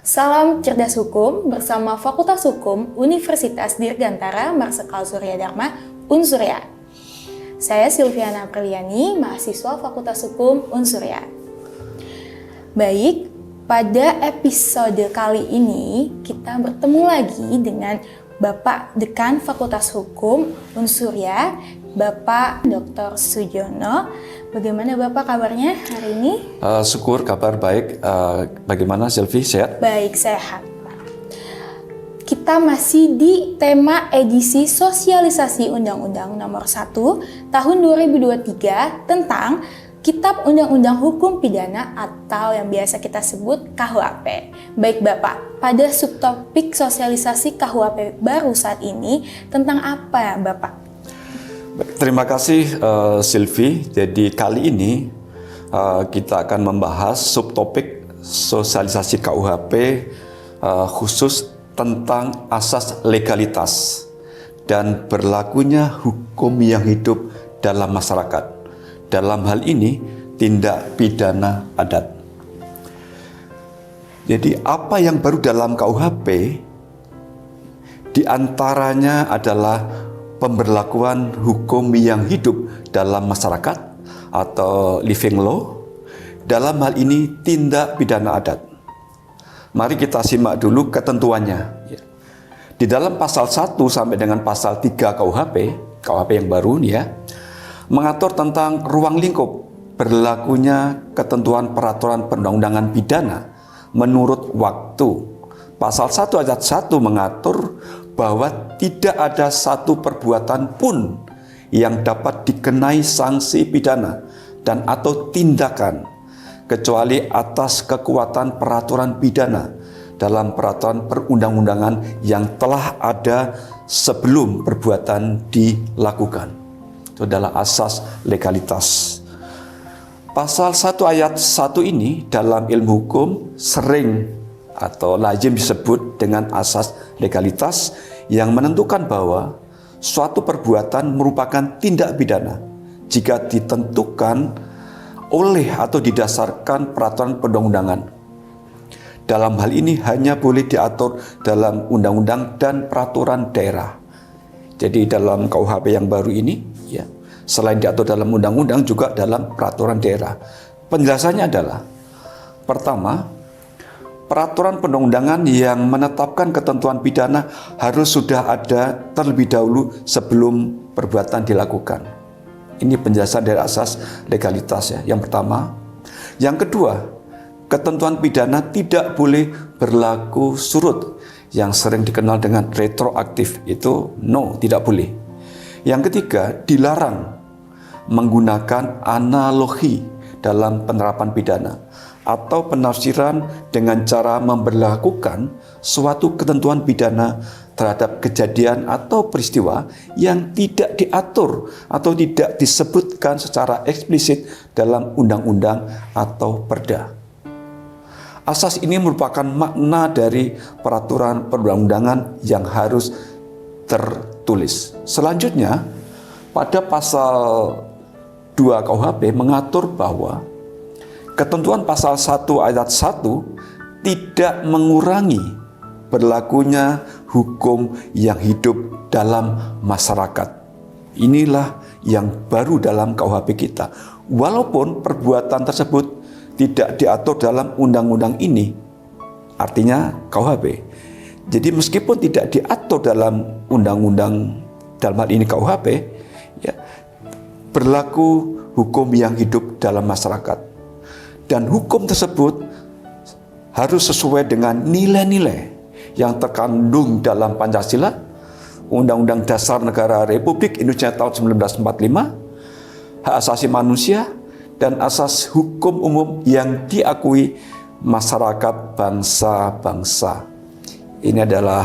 Salam Cerdas Hukum bersama Fakultas Hukum Universitas Dirgantara Marsikal Surya Dharma Unsurya. Saya Silviana Apriliani, mahasiswa Fakultas Hukum Unsurya. Baik, pada episode kali ini kita bertemu lagi dengan Bapak Dekan Fakultas Hukum Unsurya, Bapak Dr. Sujono. Bagaimana Bapak kabarnya hari ini? Syukur, kabar baik. Bagaimana Silvi, sehat? Baik, sehat. Kita masih di tema edisi sosialisasi Undang-Undang Nomor 1 Tahun 2023 tentang Kitab Undang-Undang Hukum Pidana atau yang biasa kita sebut KUHP. Baik Bapak, pada subtopik sosialisasi KUHP baru saat ini tentang apa Bapak? Terima kasih Silvi. Jadi kali ini kita akan membahas subtopik sosialisasi KUHP khusus tentang asas legalitas dan berlakunya hukum yang hidup dalam masyarakat. Dalam hal ini tindak pidana adat. Jadi apa yang baru dalam KUHP diantaranya adalah pemberlakuan hukum yang hidup dalam masyarakat atau living law, dalam hal ini tindak pidana adat. Mari kita simak dulu ketentuannya. Di dalam pasal 1 sampai dengan pasal 3 KUHP yang baru nih ya, mengatur tentang ruang lingkup berlakunya ketentuan peraturan perundang-undangan pidana menurut waktu. Pasal 1 ayat 1 mengatur bahwa tidak ada satu perbuatan pun yang dapat dikenai sanksi pidana dan atau tindakan kecuali atas kekuatan peraturan pidana dalam peraturan perundang-undangan yang telah ada sebelum perbuatan dilakukan. Itu adalah asas legalitas. Pasal 1 ayat 1 ini dalam ilmu hukum sering atau lazim disebut dengan asas legalitas yang menentukan bahwa suatu perbuatan merupakan tindak pidana jika ditentukan oleh atau didasarkan peraturan perundang-undangan. Dalam hal ini hanya boleh diatur dalam undang-undang dan peraturan daerah. Jadi dalam KUHP yang baru ini ya, selain diatur dalam undang-undang juga dalam peraturan daerah. Penjelasannya adalah pertama, peraturan perundang-undangan yang menetapkan ketentuan pidana harus sudah ada terlebih dahulu sebelum perbuatan dilakukan. Ini penjelasan dari asas legalitas ya. Yang pertama. Yang kedua, ketentuan pidana tidak boleh berlaku surut yang sering dikenal dengan retroaktif. Itu tidak boleh. Yang ketiga, dilarang menggunakan analogi dalam penerapan pidana atau penafsiran dengan cara memberlakukan suatu ketentuan pidana terhadap kejadian atau peristiwa yang tidak diatur atau tidak disebutkan secara eksplisit dalam undang-undang atau perda. Asas ini merupakan makna dari peraturan perundang-undangan yang harus tertulis. Selanjutnya, pada pasal 2 KUHP mengatur bahwa ketentuan pasal 1 ayat 1 tidak mengurangi berlakunya hukum yang hidup dalam masyarakat. Inilah yang baru dalam KUHP kita. Walaupun perbuatan tersebut tidak diatur dalam undang-undang ini, artinya KUHP. Jadi meskipun tidak diatur dalam undang-undang, dalam hal ini KUHP, ya, berlaku hukum yang hidup dalam masyarakat. Dan hukum tersebut harus sesuai dengan nilai-nilai yang terkandung dalam Pancasila, Undang-Undang Dasar Negara Republik Indonesia tahun 1945, hak asasi manusia, dan asas hukum umum yang diakui masyarakat bangsa-bangsa. Ini adalah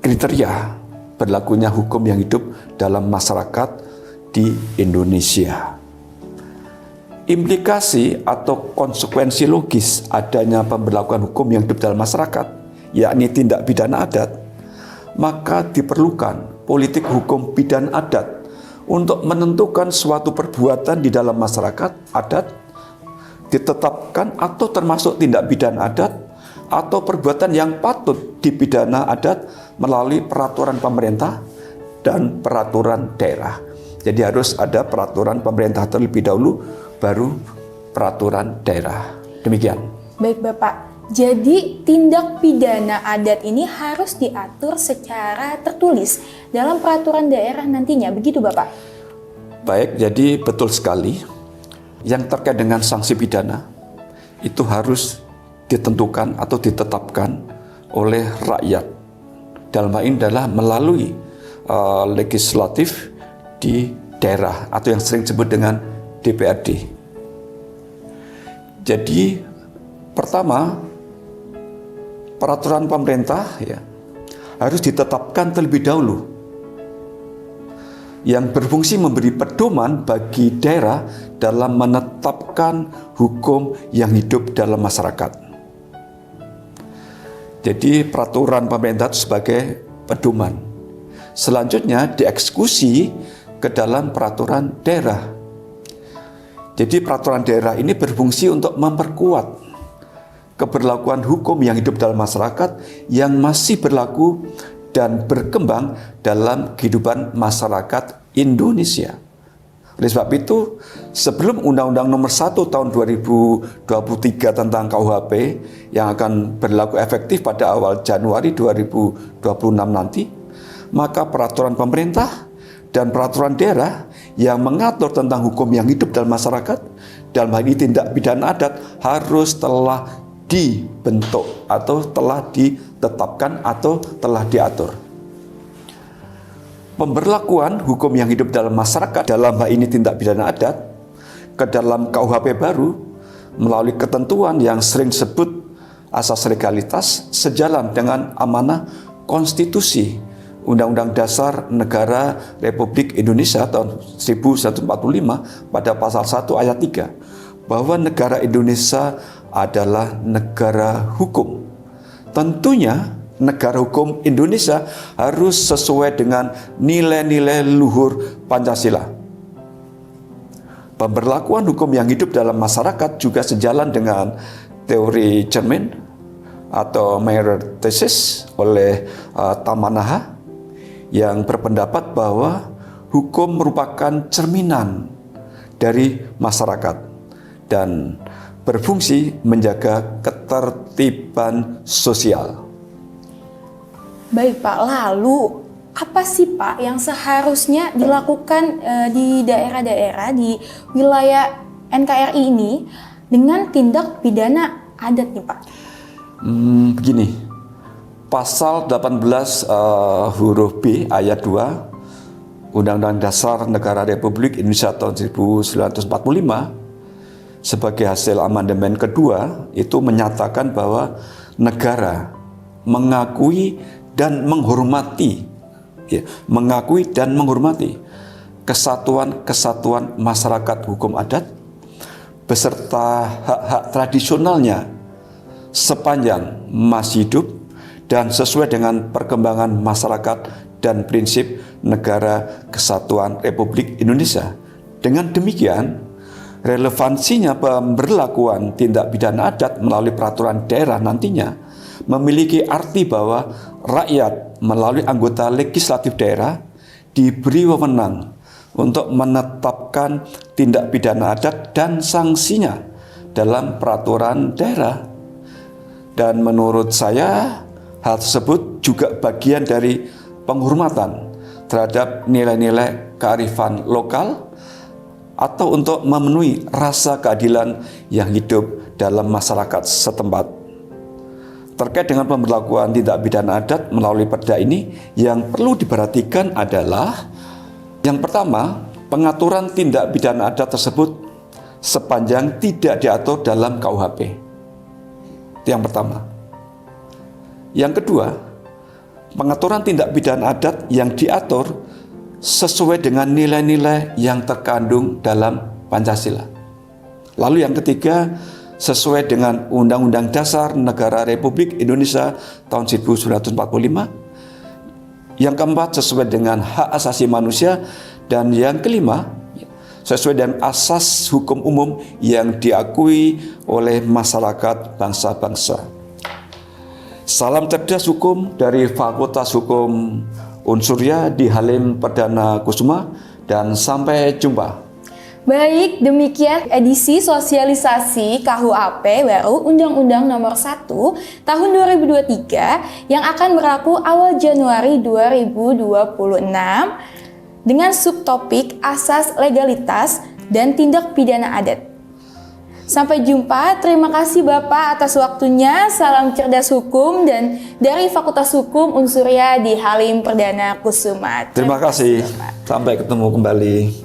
kriteria berlakunya hukum yang hidup dalam masyarakat di Indonesia. Implikasi atau konsekuensi logis adanya pemberlakuan hukum yang hidup dalam masyarakat, yakni tindak pidana adat, maka diperlukan politik hukum pidana adat untuk menentukan suatu perbuatan di dalam masyarakat adat ditetapkan atau termasuk tindak pidana adat atau perbuatan yang patut dipidana adat melalui peraturan pemerintah dan peraturan daerah. Jadi harus ada peraturan pemerintah terlebih dahulu, baru peraturan daerah. Demikian. Baik Bapak, jadi tindak pidana adat ini harus diatur secara tertulis dalam peraturan daerah nantinya, begitu Bapak? Baik, jadi betul sekali. Yang terkait dengan sanksi pidana itu harus ditentukan atau ditetapkan oleh rakyat. Dalam hal ini adalah melalui legislatif di daerah atau yang sering disebut dengan DPRD. Jadi pertama, peraturan pemerintah harus ditetapkan terlebih dahulu yang berfungsi memberi pedoman bagi daerah dalam menetapkan hukum yang hidup dalam masyarakat. Jadi peraturan pemerintah itu sebagai pedoman. Selanjutnya dieksekusi ke dalam peraturan daerah. Jadi peraturan daerah ini berfungsi untuk memperkuat keberlakuan hukum yang hidup dalam masyarakat yang masih berlaku dan berkembang dalam kehidupan masyarakat Indonesia. Oleh sebab itu, sebelum Undang-Undang Nomor 1 Tahun 2023 tentang KUHP yang akan berlaku efektif pada awal Januari 2026 nanti, maka peraturan pemerintah dan peraturan daerah yang mengatur tentang hukum yang hidup dalam masyarakat, dalam hal ini tindak pidana adat, harus telah dibentuk atau telah ditetapkan atau telah diatur. Pemberlakuan hukum yang hidup dalam masyarakat, dalam hal ini tindak pidana adat, ke dalam KUHP baru melalui ketentuan yang sering disebut asas legalitas sejalan dengan amanah konstitusi Undang-Undang Dasar Negara Republik Indonesia tahun 1945 pada pasal 1 ayat 3 bahwa negara Indonesia adalah negara hukum. Tentunya negara hukum Indonesia harus sesuai dengan nilai-nilai luhur Pancasila. Pemberlakuan hukum yang hidup dalam masyarakat juga sejalan dengan teori cermin atau Meyer thesis oleh Tamanaha yang berpendapat bahwa hukum merupakan cerminan dari masyarakat dan berfungsi menjaga ketertiban sosial. Baik Pak, lalu apa sih Pak yang seharusnya dilakukan di daerah-daerah di wilayah NKRI ini dengan tindak pidana adat nih Pak? Begini. Pasal 18 huruf B ayat 2 Undang-Undang Dasar Negara Republik Indonesia tahun 1945 sebagai hasil amandemen kedua itu menyatakan bahwa negara mengakui dan menghormati kesatuan masyarakat hukum adat beserta hak-hak tradisionalnya sepanjang masih hidup dan sesuai dengan perkembangan masyarakat dan prinsip Negara Kesatuan Republik Indonesia. Dengan demikian, relevansinya pemberlakuan tindak pidana adat melalui peraturan daerah nantinya memiliki arti bahwa rakyat melalui anggota legislatif daerah diberi wewenang untuk menetapkan tindak pidana adat dan sanksinya dalam peraturan daerah. Dan menurut saya, hal tersebut juga bagian dari penghormatan terhadap nilai-nilai kearifan lokal atau untuk memenuhi rasa keadilan yang hidup dalam masyarakat setempat. Terkait dengan pemberlakuan tindak pidana adat melalui perda ini, yang perlu diperhatikan adalah yang pertama, pengaturan tindak pidana adat tersebut sepanjang tidak diatur dalam KUHP. Itu yang pertama. Yang kedua, pengaturan tindak pidana adat yang diatur sesuai dengan nilai-nilai yang terkandung dalam Pancasila. Lalu yang ketiga, sesuai dengan Undang-Undang Dasar Negara Republik Indonesia tahun 1945. Yang keempat, sesuai dengan hak asasi manusia. Dan yang kelima, sesuai dengan asas hukum umum yang diakui oleh masyarakat bangsa-bangsa. Salam cerdas hukum dari Fakultas Hukum Unsurya di Halim Perdana Kusuma, dan sampai jumpa. Baik, demikian edisi sosialisasi KUHP baru Undang-Undang Nomor 1 Tahun 2023 yang akan berlaku awal Januari 2026 dengan subtopik asas legalitas dan tindak pidana adat. Sampai jumpa, terima kasih Bapak atas waktunya. Salam cerdas hukum dan dari Fakultas Hukum Unsurya di Halim Perdana Kusuma. Terima kasih. Sampai ketemu kembali.